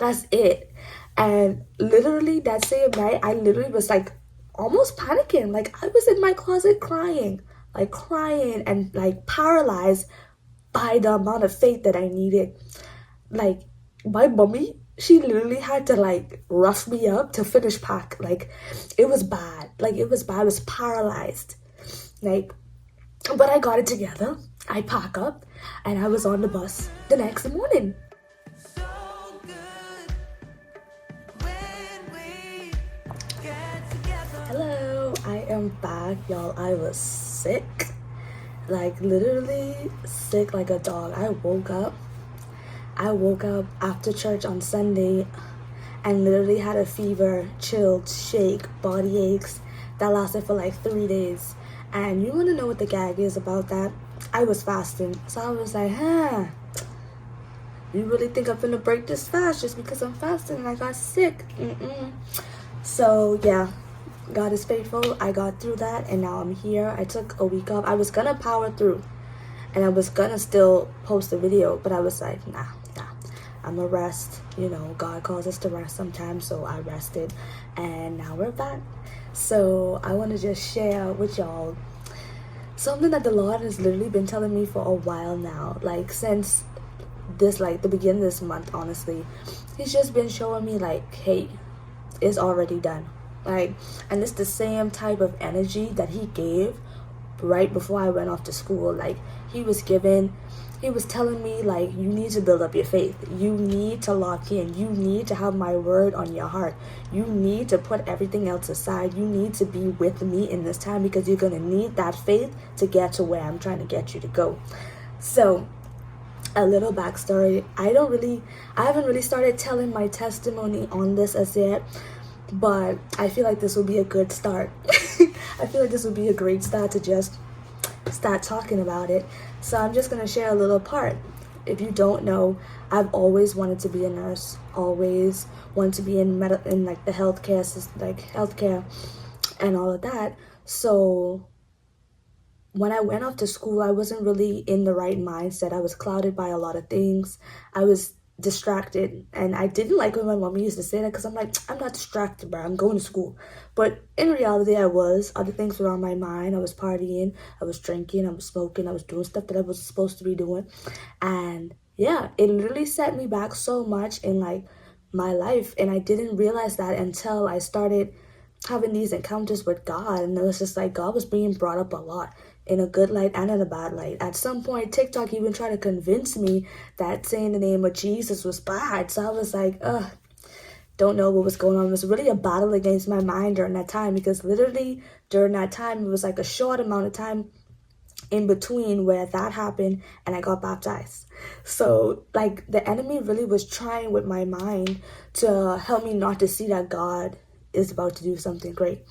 That's it. And literally that same night, I literally was like almost panicking. Like I was in my closet crying and like paralyzed by the amount of faith that I needed. Like my mommy, she literally had to like rough me up to finish pack. Like it was bad. Like it was bad. I was paralyzed. Like, but I got it together. I pack up and I was on the bus the next morning. Hello, I am back, y'all. I was sick, like literally sick like a dog. I woke up after church on Sunday and literally had a fever, chilled, shake, body aches that lasted for like 3 days. And you want to know what the gag is about that? I was fasting, so I was like, you really think I'm gonna break this fast just because I'm fasting and I got sick? So yeah, God is faithful. I got through that and now I'm here. I took a week off. I was gonna power through and I was gonna still post a video, but I was like, nah. I'm gonna rest. You know, God calls us to rest sometimes, so I rested and now we're back. So I want to just share with y'all something that the Lord has literally been telling me for a while now, like since this, like the beginning of this month, honestly. He's just been showing me like, hey, it's already done. Like, and it's the same type of energy that he gave right before I went off to school. Like he was telling me like, you need to build up your faith. You need to lock in. You need to have my word on your heart. You need to put everything else aside. You need to be with me in this time because you're going to need that faith to get to where I'm trying to get you to go. So a little backstory. I haven't really started telling my testimony on this as yet, but I feel like this will be a good start. I feel like this would be a great start to just start talking about it. So I'm just gonna share a little part. If you don't know, I've always wanted to be a nurse. Always wanted to be in like the healthcare system, like healthcare and all of that. So when I went off to school, I wasn't really in the right mindset. I was clouded by a lot of things. I was distracted, and I didn't like when my mom used to say that because I'm like, I'm not distracted, bro. I'm going to school. But in reality, I was. Other things were on my mind. I was partying, I was drinking, I was smoking, I was doing stuff that I wasn't supposed to be doing. And yeah, it literally set me back so much in like my life. And I didn't realize that until I started having these encounters with God. And it was just like God was being brought up a lot in a good light and in a bad light. At some point, TikTok even tried to convince me that saying the name of Jesus was bad. So I was like, don't know what was going on. It was really a battle against my mind during that time because literally during that time, it was like a short amount of time in between where that happened and I got baptized. So like the enemy really was trying with my mind to help me not to see that God is about to do something great.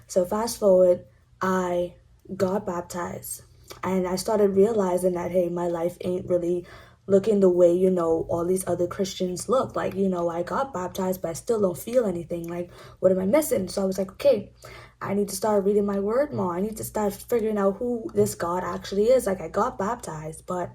So fast forward, I got baptized and I started realizing that, hey, my life ain't really looking the way, all these other Christians look. Like, I got baptized, but I still don't feel anything. Like, what am I missing? So I was like, okay, I need to start reading my word more. I need to start figuring out who this God actually is. Like, I got baptized, but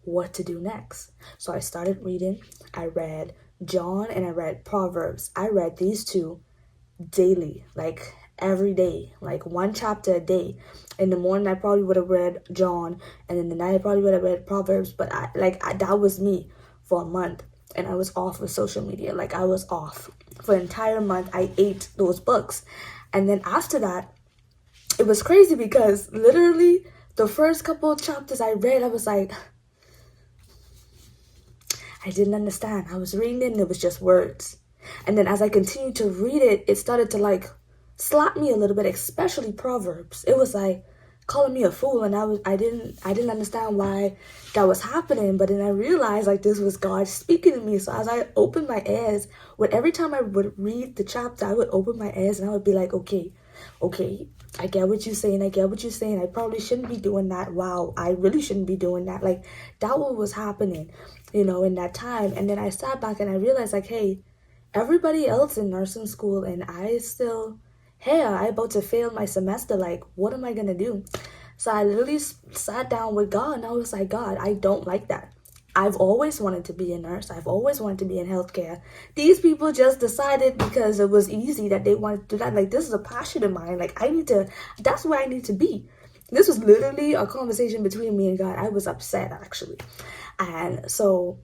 what to do next? So I started reading. I read John and I read Proverbs. I read these two daily, like every day, like one chapter a day. In the morning, I probably would have read John, and in the night, I probably would have read Proverbs. But that was me for a month, and I was off with social media. Like I was off for an entire month. I ate those books, and then after that, it was crazy because literally the first couple of chapters I read, I was like, I didn't understand. I was reading it and it was just words. And then as I continued to read it, it started to like slap me a little bit, especially Proverbs. It was like calling me a fool, and I didn't understand why that was happening. But then I realized like this was God speaking to me. So as I opened my ears, with every time I would read the chapter, I would open my ears and I would be like, okay, I get what you're saying. I get what you're saying. I probably shouldn't be doing that. Wow, I really shouldn't be doing that. Like that what was happening, in that time. And then I sat back and I realized like, hey, everybody else in nursing school and I still, hey, I about to fail my semester. Like, what am I gonna do? So I literally sat down with God and I was like, God, I don't like that. I've always wanted to be a nurse. I've always wanted to be in healthcare. These people just decided because it was easy that they wanted to do that. Like, this is a passion of mine. Like, that's where I need to be. This was literally a conversation between me and God. I was upset, actually. And so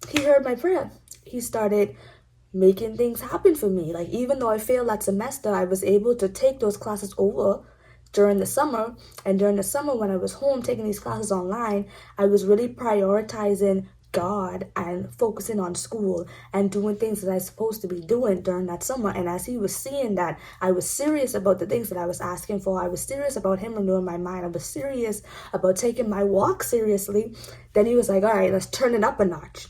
he heard my prayer. He started making things happen for me. Like, even though I failed that semester, I was able to take those classes over during the summer. And during the summer, when I was home taking these classes online, I was really prioritizing God and focusing on school and doing things that I was supposed to be doing during that summer. And as he was seeing that I was serious about the things that I was asking for, I was serious about him renewing my mind, I was serious about taking my walk seriously, then he was like, all right, let's turn it up a notch.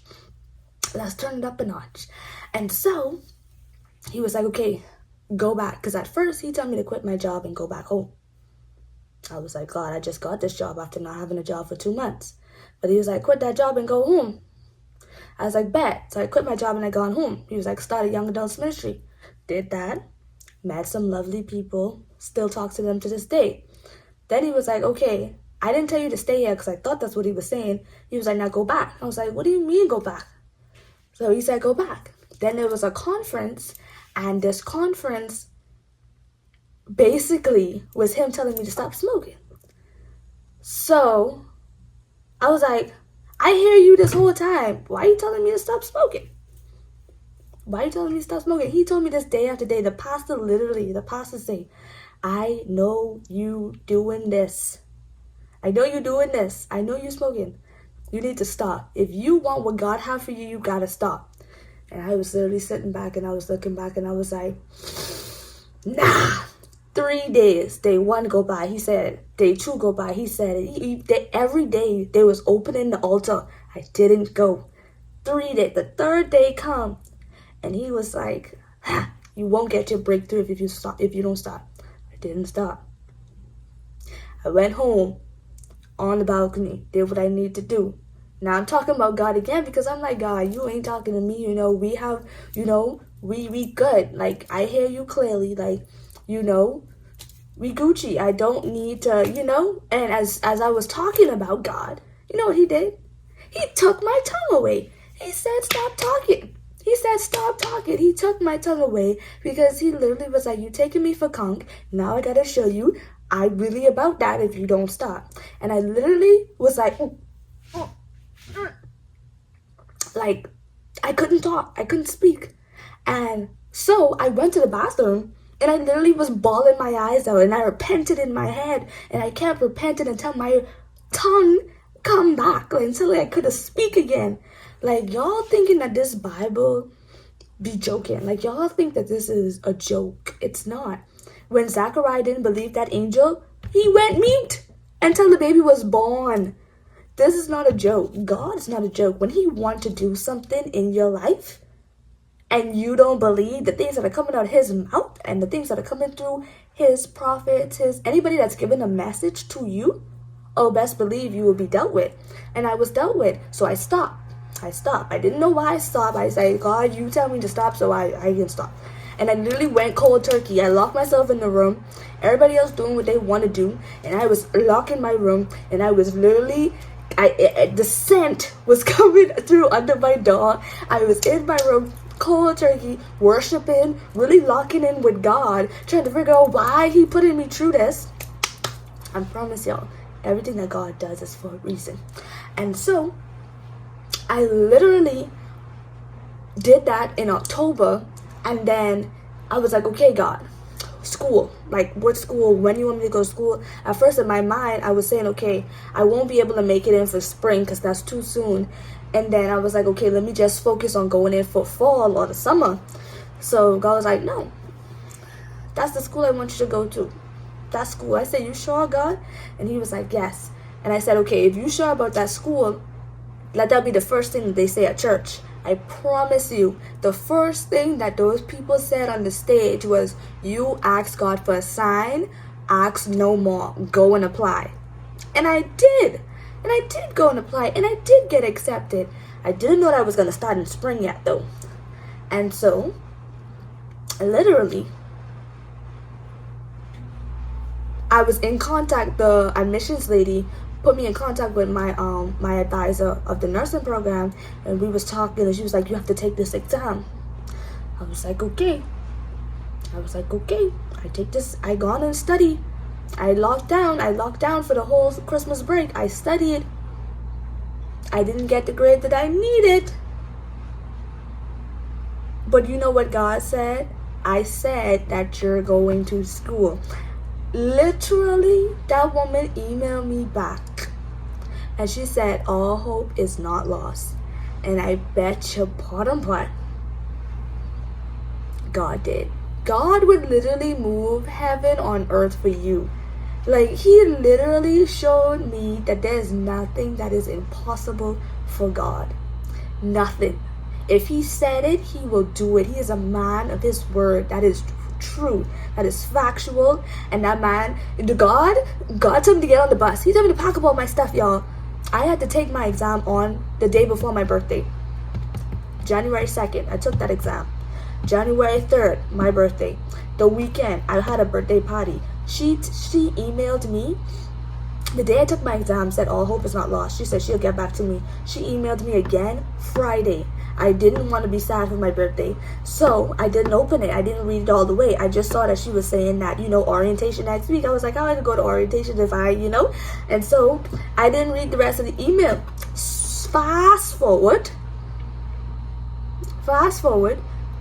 Let's turn it up a notch. And so he was like, okay, go back. Because at first he told me to quit my job and go back home. I was like, God, I just got this job after not having a job for 2 months. But he was like, quit that job and go home. I was like, bet. So I quit my job and I gone home. He was like, start a young adults ministry. Did that. Met some lovely people. Still talk to them to this day. Then he was like, okay, I didn't tell you to stay here because I thought that's what he was saying. He was like, now go back. I was like, what do you mean go back? So he said, go back. Then there was a conference, and this conference basically was him telling me to stop smoking. So I was like, I hear you this whole time. Why are you telling me to stop smoking? Why are you telling me to stop smoking? He told me this day after day. The pastor say, I know you doing this. I know you doing this. I know you smoking. You need to stop. If you want what God have for you, you gotta stop. And I was literally sitting back and I was looking back and I was like, nah. 3 days, day 1 go by, he said. Day 2 go by, he said. Every day they was opening the altar. I didn't go. 3 days, the 3rd day come, and he was like, you won't get your breakthrough if you don't stop. I didn't stop. I went home on the balcony, did what I need to do. Now I'm talking about God again because I'm like, God, you ain't talking to me. We have, we good. Like, I hear you clearly. Like, we Gucci. I don't need to, And as I was talking about God, you know what he did? He took my tongue away. He said, stop talking. He said, stop talking. He took my tongue away because he literally was like, you taking me for conk. Now I gotta show you I'm really about that if you don't stop. And I literally was like, I couldn't talk. I couldn't speak. And so I went to the bathroom and I literally was bawling my eyes out and I repented in my head. And I kept repenting until my tongue come back, until I could speak again. Like, y'all thinking that this Bible be joking. Like, y'all think that this is a joke. It's not. When Zachariah didn't believe that angel, he went mute until the baby was born. This is not a joke. God is not a joke. When he wants to do something in your life and you don't believe the things that are coming out of his mouth and the things that are coming through his prophets, anybody that's given a message to you, oh, best believe you will be dealt with. And I was dealt with. So I stopped. I didn't know why I stopped. I said, God, you tell me to stop, so I can stop. And I literally went cold turkey. I locked myself in the room. Everybody else doing what they want to do. And I was locked in my room. And I was literally, the scent was coming through under my door. I was in my room, cold turkey, worshiping, really locking in with God, trying to figure out why he putting me through this. I promise y'all, everything that God does is for a reason. And so I literally did that in October, and then I was like, okay, God, school, like what school, when you want me to go to school? At first in my mind, I was saying, okay, I won't be able to make it in for spring because that's too soon. And then I was like, okay, let me just focus on going in for fall or the summer. So God was like, no, that's the school I want you to go to. That school. I said, you sure, God? And he was like, yes. And I said, okay, if you sure about that school, let that be the first thing that they say at church. I promise you, the first thing that those people said on the stage was, you ask God for a sign, ask no more, go and apply. And I did. And I did go and apply, and I did get accepted. I didn't know that I was going to start in spring yet, though. And so, literally, I was in contact, the admissions lady put me in contact with my advisor of the nursing program, and we was talking, and she was like, you have to take this exam. I was like, okay. I take this. I gone and study. I locked down for the whole Christmas break. I studied. I didn't get the grade that I needed. But you know what God said? I said that you're going to school. Literally, that woman emailed me back. And she said, all hope is not lost. And I bet your bottom butt, God did. God would literally move heaven on earth for you. Like, he literally showed me that there's nothing that is impossible for God. Nothing. If he said it, he will do it. He is a man of his word. That is true. That is factual. And that man, God told me to get on the bus. He told me to pack up all my stuff, y'all. I had to take my exam on the day before my birthday. January 2nd, I took that exam. January 3rd, my birthday. The weekend, I had a birthday party. She emailed me. The day I took my exam, said all hope is not lost. She said she'll get back to me. She emailed me again Friday. I didn't want to be sad for my birthday, so I didn't open it. I didn't read it all the way. I just saw that she was saying that, orientation next week. I was like, I could go to orientation if and so I didn't read the rest of the email. Fast forward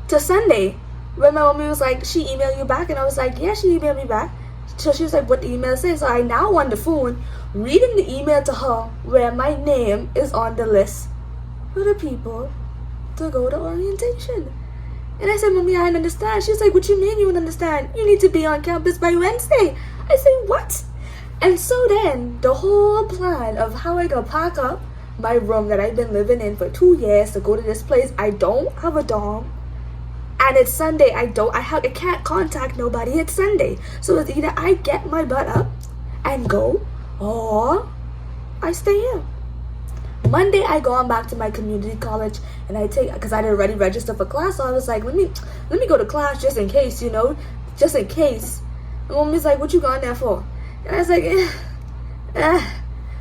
to Sunday, when my mommy was like, she emailed you back, and I was like, yeah, she emailed me back. So she was like, what the email says? So I now on the phone reading the email to her where my name is on the list for the people to go to orientation. And I said, Mommy, I don't understand. She was like, what you mean you don't understand? You need to be on campus by Wednesday. I said, what? And so then the whole plan of how I gonna pack up my room that I've been living in for 2 years to go to this place. I don't have a dorm. And it's Sunday. I can't contact nobody. It's Sunday. So it's either I get my butt up and go, or I stay here. Monday, I gone back to my community college, and because I'd already registered for class, so I was like, let me go to class just in case, just in case. And mommy's like, what you gone there for? And I was like,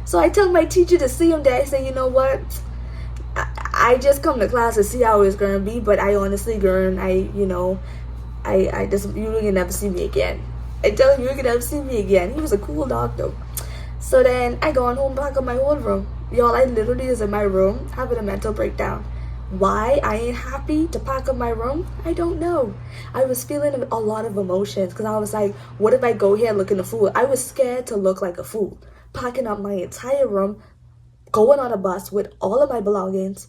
So I tell my teacher to see him there. I say, you know what? I just come to class to see how it's gonna be, but I honestly, girl, I just, you can never see me again. I tell him, you can never see me again. He was a cool dog though. So then I go on home, pack up my whole room. Y'all, I literally is in my room having a mental breakdown. Why I ain't happy to pack up my room, I don't know. I was feeling a lot of emotions because I was like, what if I go here looking a fool? I was scared to look like a fool. Packing up my entire room, going on a bus with all of my belongings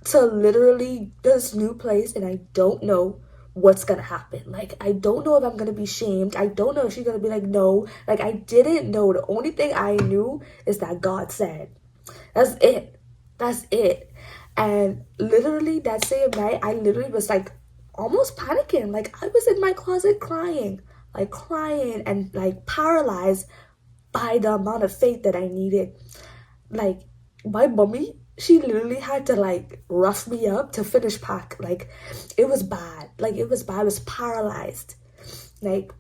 to literally this new place, and I don't know what's gonna happen. Like, I don't know if I'm gonna be shamed. I don't know if she's gonna be like, no. Like, I didn't know. The only thing I knew is that God said. That's it. And literally that same night, I literally was like almost panicking. Like, I was in my closet crying and like paralyzed by the amount of faith that I needed. Like, my mommy, she literally had to like rough me up to finish pack. Like, it was bad. I was paralyzed. Like,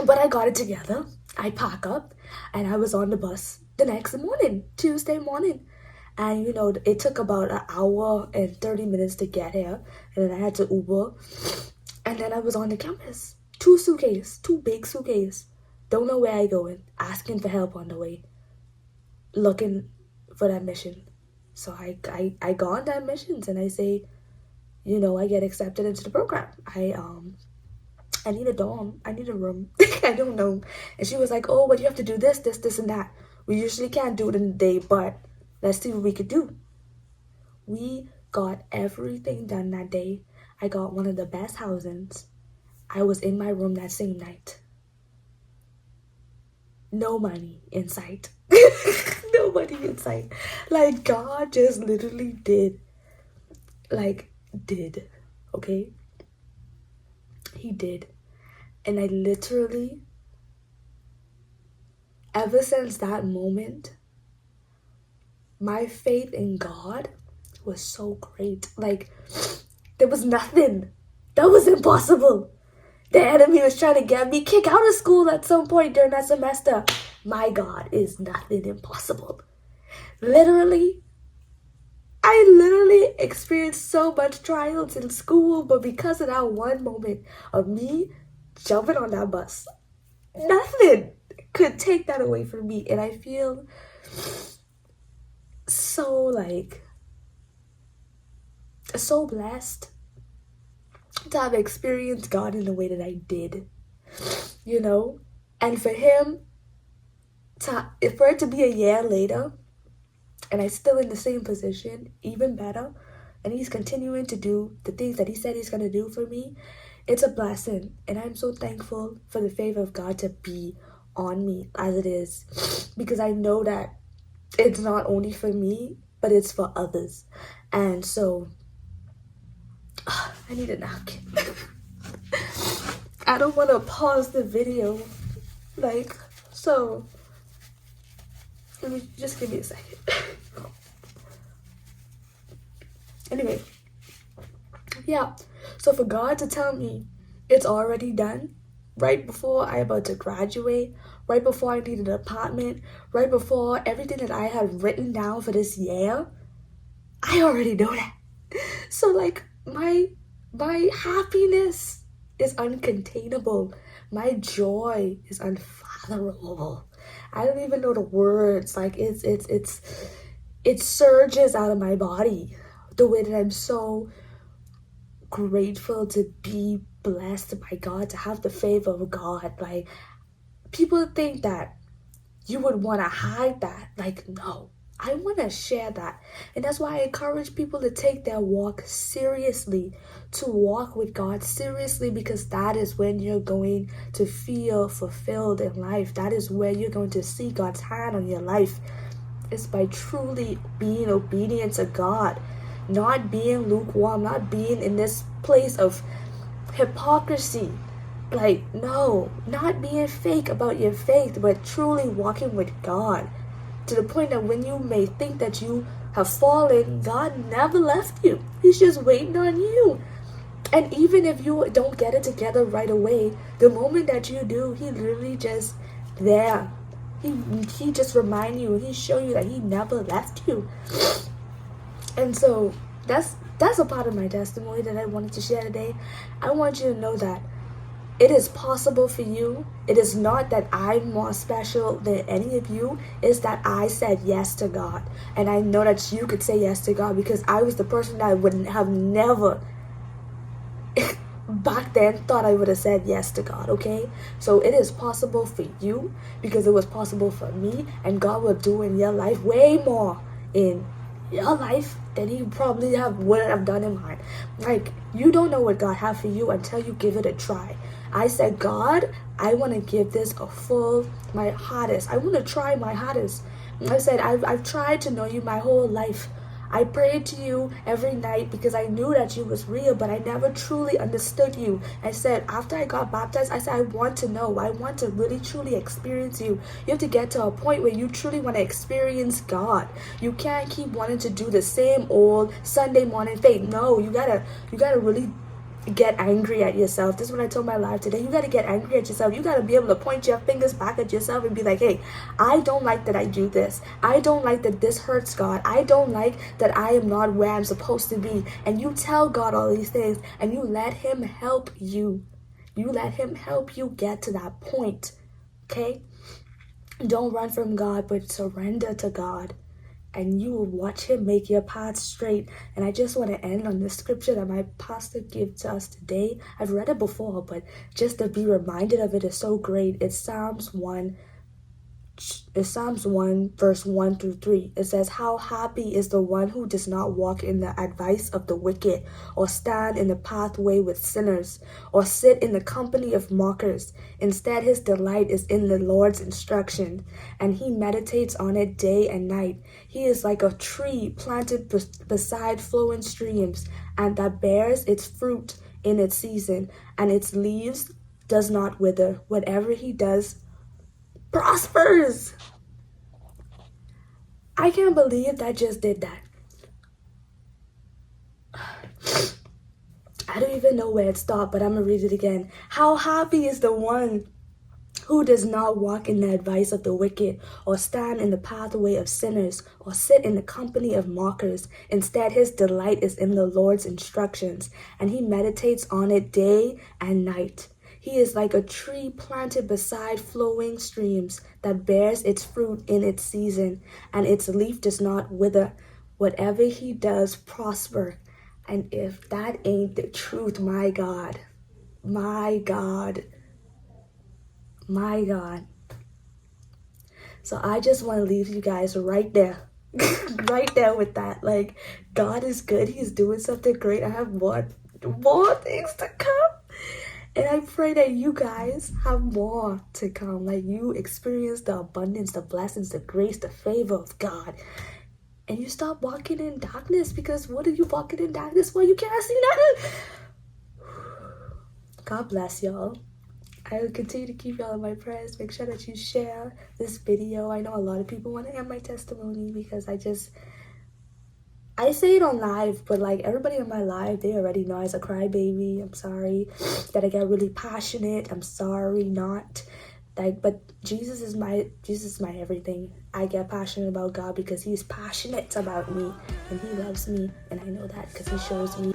but I got it together. I pack up and I was on the bus the next morning, Tuesday morning. And it took about an hour and 30 minutes to get here. And then I had to Uber. And then I was on the campus. Two big suitcases. Don't know where I going. Asking for help on the way. Looking for that mission. So I go on that missions and I say, I get accepted into the program. I need a dorm. I need a room. I don't know. And she was like, oh, but you have to do this, and that. We usually can't do it in a day, but let's see what we could do. We got everything done that day. I got one of the best housings. I was in my room that same night. No money in sight. No money in sight. Like, God just literally did. Okay? He did. And I literally, ever since that moment, my faith in God was so great. Like, there was nothing that was impossible. The enemy was trying to get me kicked out of school at some point during that semester. my God is nothing impossible. Literally, I literally experienced so much trials in school, but because of that one moment of me jumping on that bus, nothing could take that away from me. And I feel so so blessed to have experienced God in the way that I did, you know? And for him for it to be a year later and I'm still in the same position, even better, and he's continuing to do the things that he said he's going to do for me, it's a blessing. And I'm so thankful for the favor of God to be on me as it is, because I know that it's not only for me, but it's for others. And so, I need a napkin. I don't want to pause the video. So, let me just give me a second. Anyway, yeah. So for God to tell me it's already done, right before I about to graduate, right before I need an apartment, right before everything that I had written down for this year, I already know that. So my happiness is uncontainable. My joy is unfathomable. I don't even know the words. It surges out of my body the way that I'm so grateful to be blessed by God, to have the favor of God. Like, people think that you would want to hide that. Like, no, I want to share that. And that's why I encourage people to take their walk seriously, to walk with God seriously, because that is when you're going to feel fulfilled in life. That is where you're going to see God's hand on your life. It's by truly being obedient to God, not being lukewarm, not being in this place of hypocrisy. Like, no, not being fake about your faith, but truly walking with God. To the point that when you may think that you have fallen, God never left you. He's just waiting on you. And even if you don't get it together right away, the moment that you do, he literally just there. He just remind you, he show you that he never left you. And so that's a part of my testimony that I wanted to share today. I want you to know that it is possible for you. It is not that I'm more special than any of you. It's that I said yes to God. And I know that you could say yes to God, because I was the person that would have never back then thought I would have said yes to God, okay? So it is possible for you, because it was possible for me, and God will do in your life way more in your life than he probably wouldn't have done in mine. Like, you don't know what God has for you until you give it a try. I said, God, I want to give this my hardest. I want to try my hardest. I said, I've tried to know you my whole life. I prayed to you every night because I knew that you was real, but I never truly understood you. I said, after I got baptized, I said, I want to know. I want to really, truly experience you. You have to get to a point where you truly want to experience God. You can't keep wanting to do the same old Sunday morning faith. No, you gotta really get angry at yourself. This is what I told my life today. You got to get angry at yourself. You got to be able to point your fingers back at yourself and be like, hey, I don't like that I do this. I don't like that this hurts God. I don't like that I am not where I'm supposed to be. And you tell God all these things, and you let him help you. You let him help you get to that point. Okay? Don't run from God, but surrender to God, and you will watch him make your path straight. And I just want to end on the scripture that my pastor gave to us today. I've read it before, but just to be reminded of it is so great. It's Psalms 1 verse 1 through 3. It says, how happy is the one who does not walk in the advice of the wicked, or stand in the pathway with sinners, or sit in the company of mockers. Instead, his delight is in the Lord's instruction, and he meditates on it day and night. He is like a tree planted beside flowing streams, and that bears its fruit in its season, and its leaves does not wither. Whatever he does prospers. I can't believe that just did that. I don't even know where it stopped, but I'm gonna read it again. How happy is the one who does not walk in the advice of the wicked, or stand in the pathway of sinners, or sit in the company of mockers. Instead, his delight is in the Lord's instructions, and he meditates on it day and night. He is like a tree planted beside flowing streams that bears its fruit in its season, and its leaf does not wither. Whatever he does prosper. And if that ain't the truth, my God, my God, my God. So I just want to leave you guys right there. Right there with that. Like, God is good. He's doing something great. I have more things to come. And I pray that you guys have more to come. Like, you experience the abundance, the blessings, the grace, the favor of God. And you stop walking in darkness, because what are you walking in darkness for? You can't see nothing. God bless y'all. I will continue to keep y'all in my prayers. Make sure that you share this video. I know a lot of people want to hear my testimony, because I say it on live, but like everybody in my live, they already know I'm a crybaby. I'm sorry that I get really passionate. I'm sorry not. Like, but Jesus is my everything. I get passionate about God because he's passionate about me, and he loves me, and I know that because he shows me.